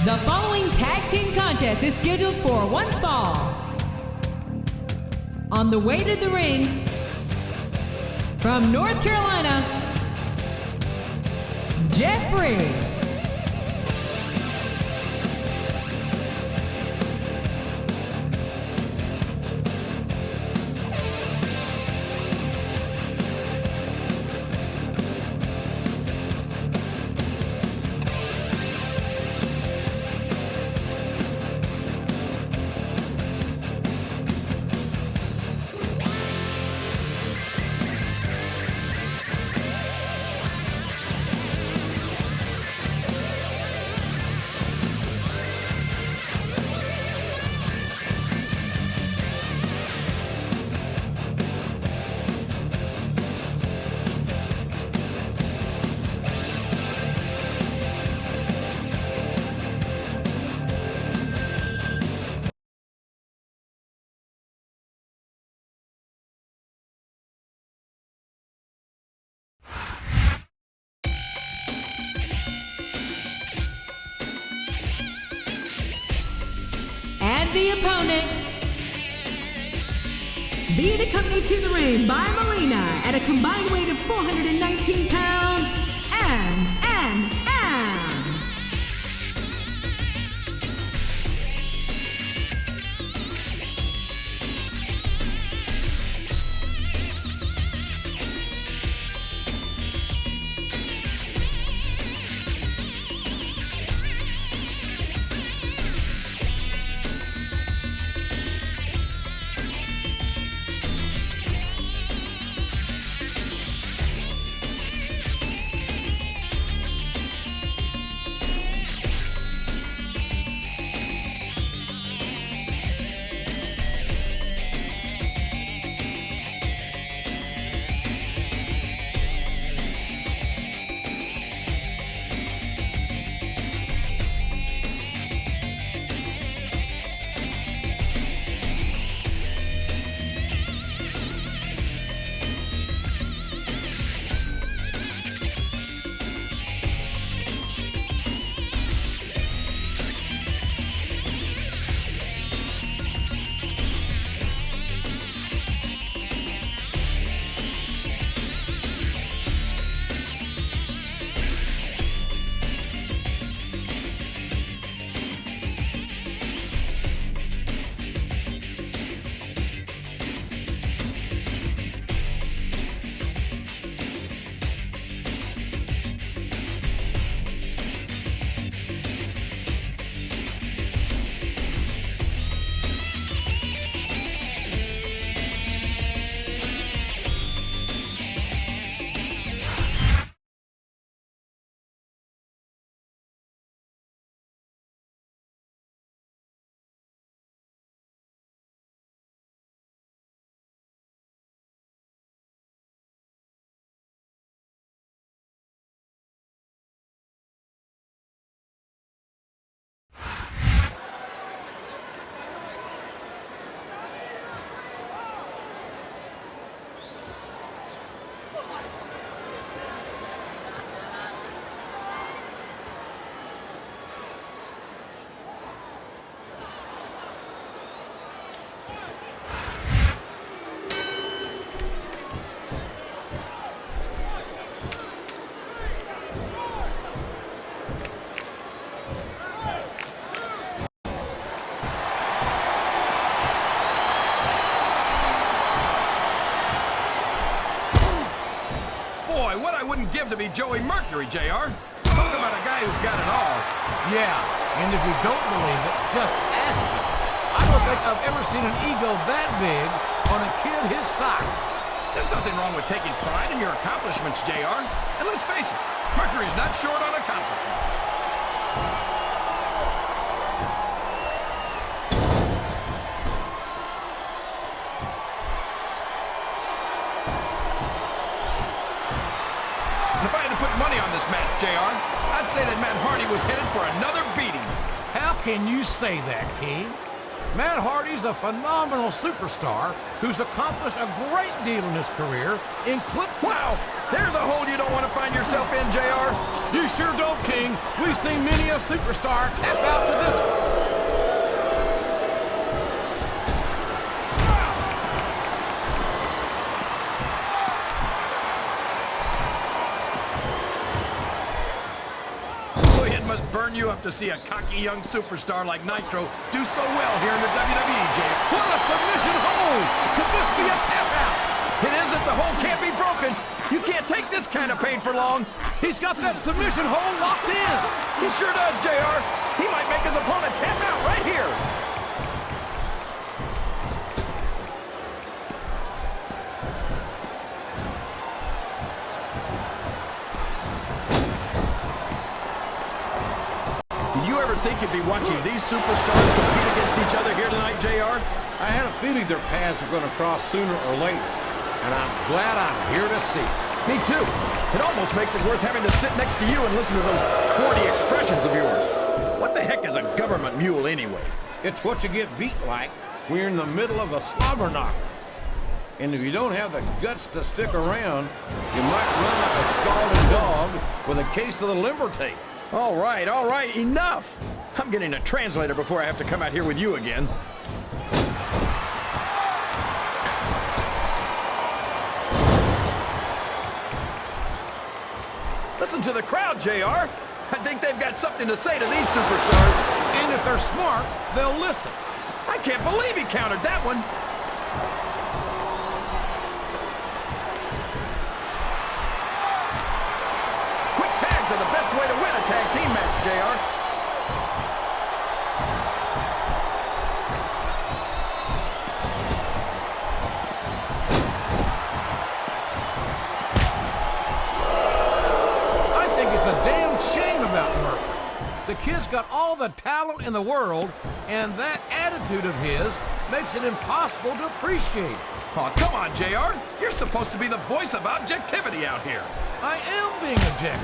The following tag team contest is scheduled for one fall. On the way to the ring, from North Carolina, Jeffrey. And the opponent, being accompanied to the ring by Melina at a combined weight of 419 pounds, MNM. Boy, what I wouldn't give to be Joey Mercury, JR. Talk about a guy who's got it all. Yeah, and if you don't believe it, just ask him. I don't think I've ever seen an ego that big on a kid his size. There's nothing wrong with taking pride in your accomplishments, JR. And let's face it, Mercury's not short on accomplishments. And if I had to put money on this match, JR, I'd say that Matt Hardy was headed for another beating. How can you say that, King? Matt Hardy's a phenomenal superstar who's accomplished a great deal in his career, including... Wow! There's a hole you don't want to find yourself in, JR. You sure don't, King. We've seen many a superstar tap out to this one. Must burn you up to see a cocky young superstar like Nitro do so well here in the WWE, JR. What a submission hold! Could this be a tap out? It isn't. The hold can't be broken. You can't take this kind of pain for long. He's got that submission hold locked in. He sure does, JR. He might make his opponent tap out right here. Did you ever think you'd be watching these superstars compete against each other here tonight, JR? I had a feeling their paths were going to cross sooner or later, and I'm glad I'm here to see it. Me too. It almost makes it worth having to sit next to you and listen to those corny expressions of yours. What the heck is a government mule anyway? It's what you get beat like when you're in the middle of a slobber knocker. And if you don't have the guts to stick around, you might run like a scalding dog with a case of the limber tape. All right, enough! I'm getting a translator before I have to come out here with you again. Listen to the crowd, JR. I think they've got something to say to these superstars. And if they're smart, they'll listen. I can't believe he countered that one. Quick tags are the best way to win a tag team match, JR. It's a damn shame about Mercury. The kid's got all the talent in the world, and that attitude of his makes it impossible to appreciate it. Oh, come on, JR. You're supposed to be the voice of objectivity out here. I am being objective.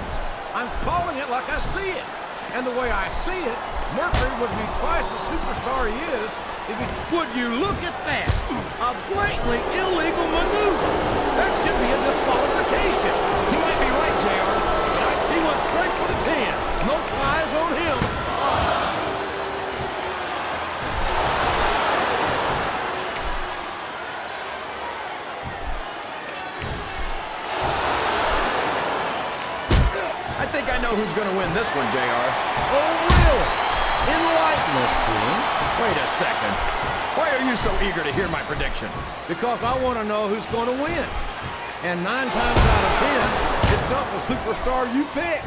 I'm calling it like I see it. And the way I see it, Mercury would be twice the superstar he is if he... Would you look at that? A blatantly illegal maneuver. That should be a disqualification. You might be right, JR. He went straight for the 10. No flies on him. I think I know who's going to win this one, JR. Oh, really? Enlighten us, King. Wait a second. Why are you so eager to hear my prediction? Because I want to know who's going to win. And 9 times out of 10, it's not the superstar you pick.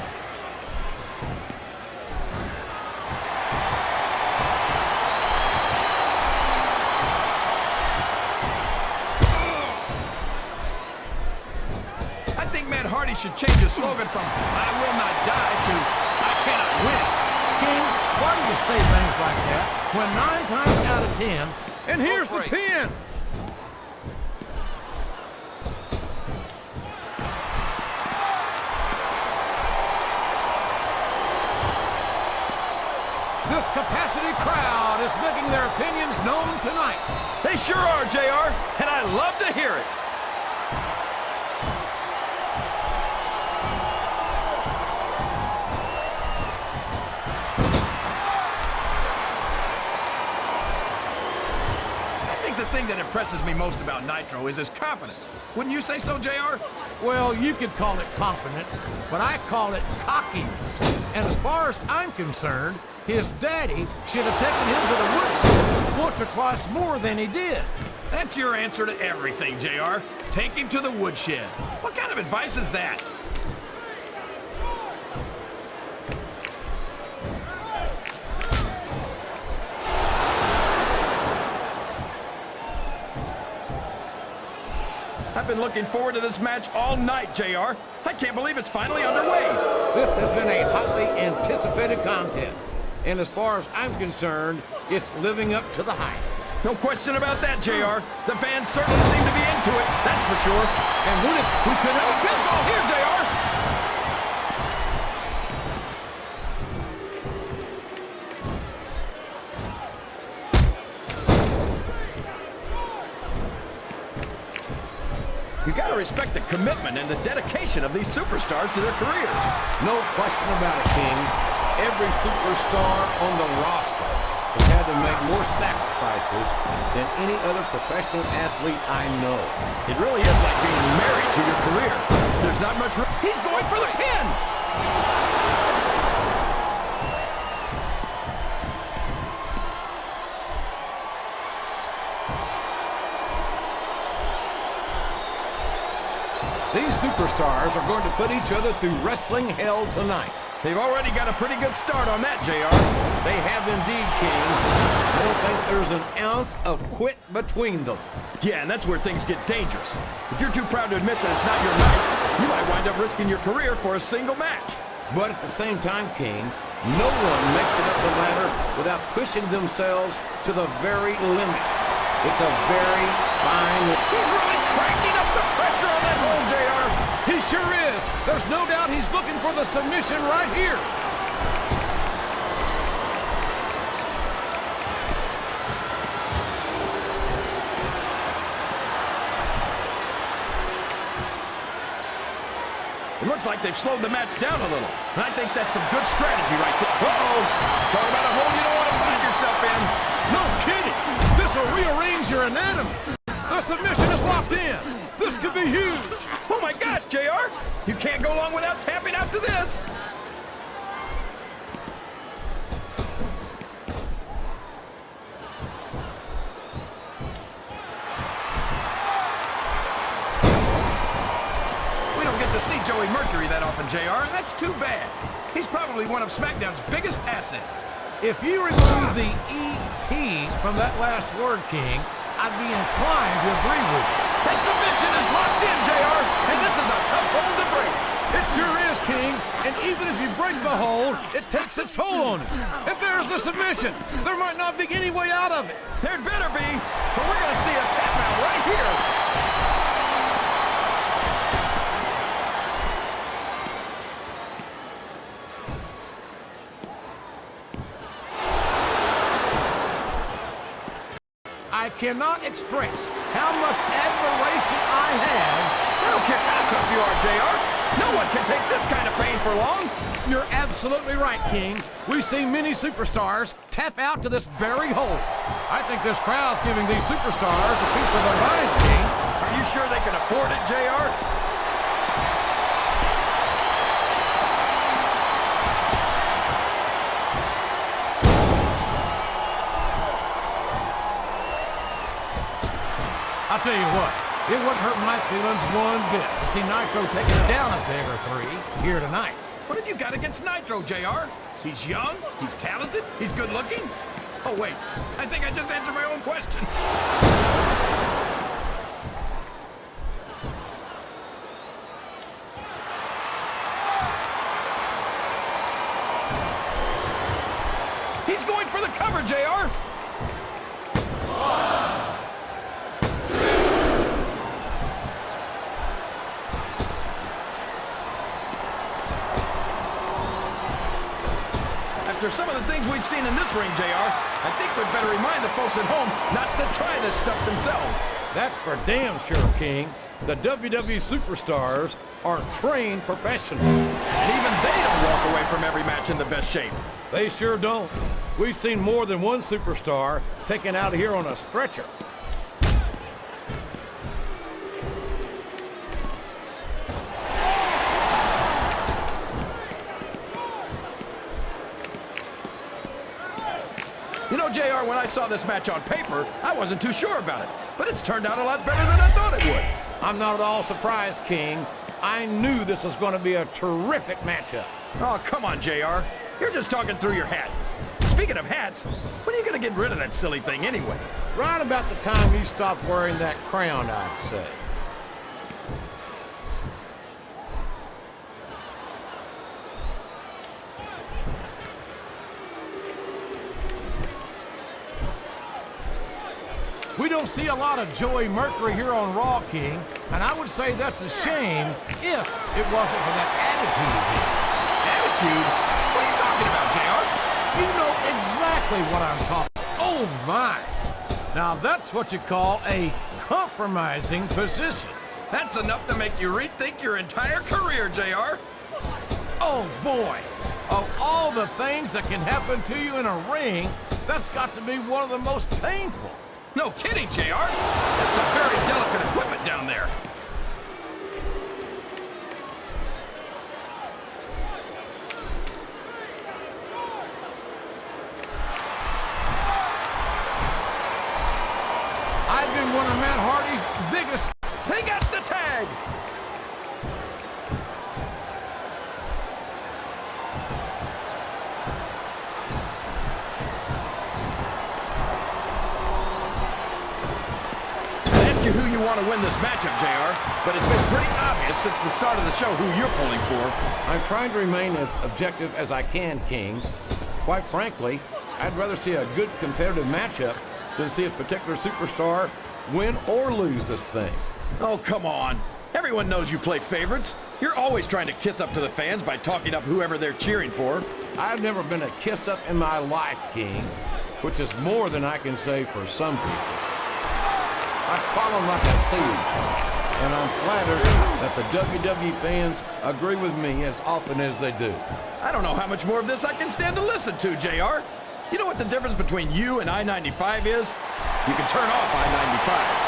He should change his slogan from "I will not die" to "I cannot win." King, why do you say things like that when 9 times out of 10, and here's the pin? This capacity crowd is making their opinions known tonight. They sure are, JR, and I love to hear it. The thing that impresses me most about Nitro is his confidence. Wouldn't you say so, JR? Well, you could call it confidence, but I call it cockiness. And as far as I'm concerned, his daddy should have taken him to the woodshed once or twice more than he did. That's your answer to everything, JR. Take him to the woodshed. What kind of advice is that? I've been looking forward to this match all night, JR. I can't believe it's finally underway. This has been a hotly anticipated contest. And as far as I'm concerned, it's living up to the hype. No question about that, JR. The fans certainly seem to be into it, that's for sure. And we could have a pinfall here, JR. You gotta respect the commitment commitment and the dedication of these superstars to their careers. No question about it, King. Every superstar on the roster has had to make more sacrifices than any other professional athlete I know. It really is like being married to your career. There's not much room. He's going for the pin! These superstars are going to put each other through wrestling hell tonight. They've already got a pretty good start on that, JR. They have indeed, King. I don't think there's an ounce of quit between them. Yeah, and that's where things get dangerous. If you're too proud to admit that it's not your night, you might wind up risking your career for a single match. But at the same time, King, no one makes it up the ladder without pushing themselves to the very limit. It's a very fine... He's really cranking up the pressure on that hole, JR. He sure is. There's no doubt he's looking for the submission right here. It looks like they've slowed the match down a little. And I think that's some good strategy right there. Uh-oh. Talk about a hole you don't want to find yourself in. No kidding. This will rearrange your anatomy. The submission is locked in. This could be huge. Oh my gosh, JR. You can't go long without tapping out to this. We don't get to see Joey Mercury that often, JR, and that's too bad. He's probably one of SmackDown's biggest assets. If you remove the E.T. from that last word, King, I'd be inclined to agree with you. That submission is locked in, JR, and this is a tough hold to break. It sure is, King, and even if you break the hold, it takes its toll on you. If there's the submission, there might not be any way out of it. There'd better be, but we're going to see a tap out right here. I cannot express how much admiration I have. I don't care how tough you are, JR. No one can take this kind of pain for long. You're absolutely right, King. We've seen many superstars tap out to this very hole. I think this crowd's giving these superstars a piece of their minds, King. Are you sure they can afford it, JR? I'll tell you what, it wouldn't hurt my feelings one bit to see Nitro taking it down a peg or three here tonight. What have you got against Nitro, JR? He's young, he's talented, he's good looking. Oh wait, I think I just answered my own question. He's going for the cover, JR. After some of the things we've seen in this ring, JR, I think we'd better remind the folks at home not to try this stuff themselves. That's for damn sure, King. The WWE superstars are trained professionals. And even they don't walk away from every match in the best shape. They sure don't. We've seen more than one superstar taken out of here on a stretcher. You know, JR, when I saw this match on paper, I wasn't too sure about it. But it's turned out a lot better than I thought it would. I'm not at all surprised, King. I knew this was going to be a terrific matchup. Oh, come on, JR. You're just talking through your hat. Speaking of hats, when are you going to get rid of that silly thing anyway? Right about the time you stop wearing that crown, I'd say. We don't see a lot of Joey Mercury here on Raw, King, and I would say that's a shame if it wasn't for that attitude of his. Attitude? What are you talking about, JR? You know exactly what I'm talking about. Oh, my. Now, that's what you call a compromising position. That's enough to make you rethink your entire career, JR. Oh, boy. Of all the things that can happen to you in a ring, that's got to be one of the most painful. No kidding, JR. That's some very delicate equipment down there. I've been one of Matt Hardy's biggest... They got the tag. I ask you who you want to win this matchup, JR, but it's been pretty obvious since the start of the show who you're pulling for. I'm trying to remain as objective as I can, King. Quite frankly, I'd rather see a good competitive matchup than see a particular superstar win or lose this thing. Oh, come on. Everyone knows you play favorites. You're always trying to kiss up to the fans by talking up whoever they're cheering for. I've never been a kiss-up in my life, King, which is more than I can say for some people. I follow like I see it, and I'm flattered that the WWE fans agree with me as often as they do. I don't know how much more of this I can stand to listen to, JR. You know what the difference between you and I-95 is? You can turn off I-95.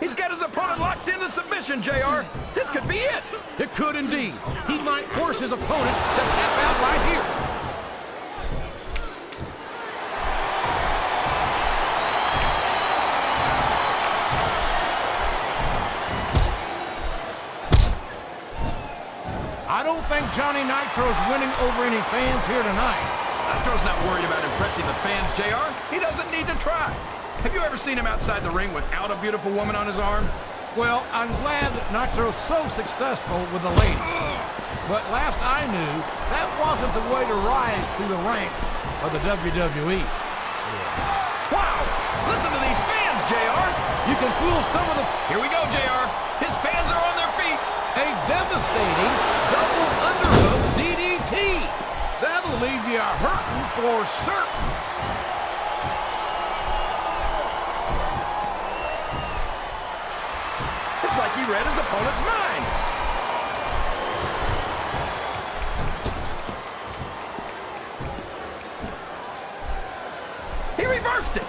He's got his opponent locked into submission, JR. This could be it. It could indeed. He might force his opponent to tap out right here. I don't think Johnny Nitro's winning over any fans here tonight. Nitro's not worried about impressing the fans, JR. He doesn't need to try. Have you ever seen him outside the ring without a beautiful woman on his arm? Well, I'm glad that Nitro's so successful with the ladies. But last I knew, that wasn't the way to rise through the ranks of the WWE. Wow! Listen to these fans, JR. You can fool some of the... Here we go, JR. His fans are on their feet. A devastating double underhook DDT. That'll leave you hurting for certain. It's like he read his opponent's mind. He reversed it.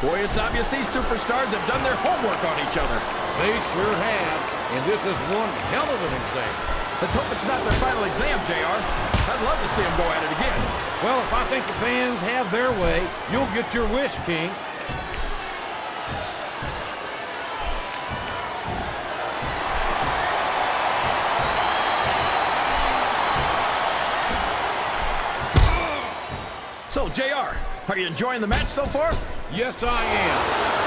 Boy, it's obvious these superstars have done their homework on each other. They sure have, and this is one hell of an example. Let's hope it's not their final exam, JR. I'd love to see them go at it again. Well, if I think the fans have their way, you'll get your wish, King. So, JR, are you enjoying the match so far? Yes, I am.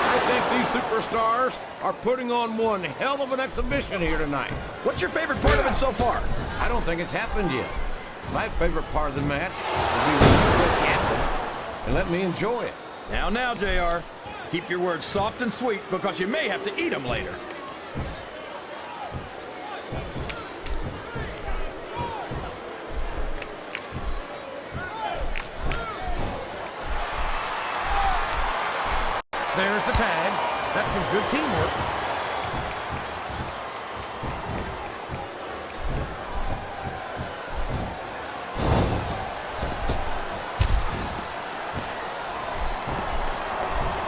I think these superstars are putting on one hell of an exhibition here tonight. What's your favorite part of it so far? I don't think it's happened yet. My favorite part of the match will be when you quit yapping and let me enjoy it. Now, JR. Keep your words soft and sweet because you may have to eat them later. There's the tag. That's some good teamwork.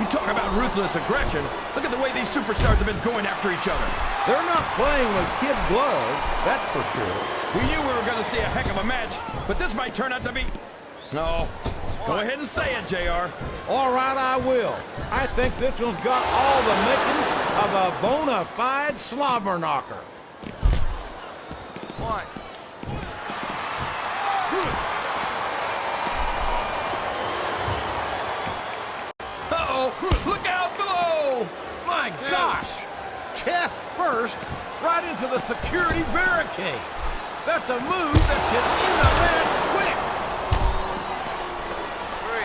You talk about ruthless aggression. Look at the way these superstars have been going after each other. They're not playing with kid gloves, that's for sure. We knew we were going to see a heck of a match, but this might turn out to be... No. Go ahead and say it, JR. All right, I will. I think this one's got all the makings of a bona fide slobber knocker. One. Uh-oh! Look out below! My gosh! Chest first, right into the security barricade. That's a move that can end a match quick. 3,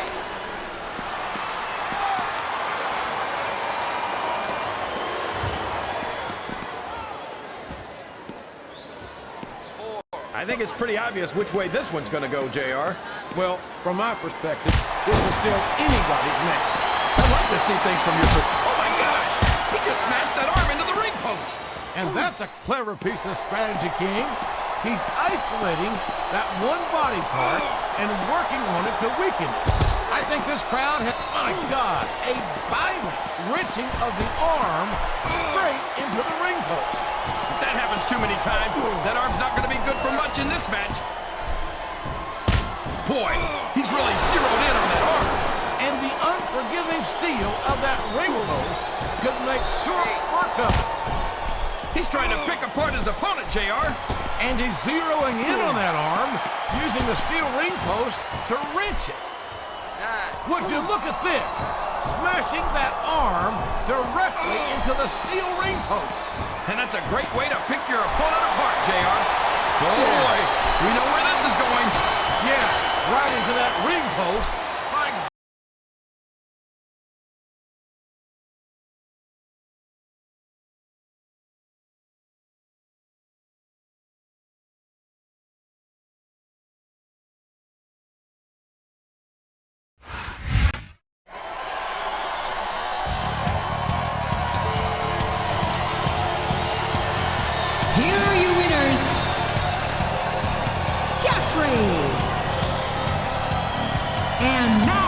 I think it's pretty obvious which way this one's going to go, JR. Well, from my perspective, this is still anybody's match. I'd like to see things from your perspective. Oh, my gosh! He just smashed that arm into the ring post. And that's a clever piece of strategy, King. He's isolating that one body part and working on it to weaken it. I think this crowd has, my God, a violent wrenching of the arm straight into the ring post. If that happens too many times, that arm's not going to be good for much in this match. Boy, he's really zeroed in on that arm. And the unforgiving steel of that ring post could make short work of it. He's trying to pick apart his opponent, JR. And he's zeroing in on that arm, using the steel ring post to wrench it. Would you look at this? Smashing that arm directly into the steel ring post. And that's a great way to pick your opponent apart, JR. Oh boy, we know where this is going. Yeah, right into that ring post. My Here are your winners, Jeffrey and Matt.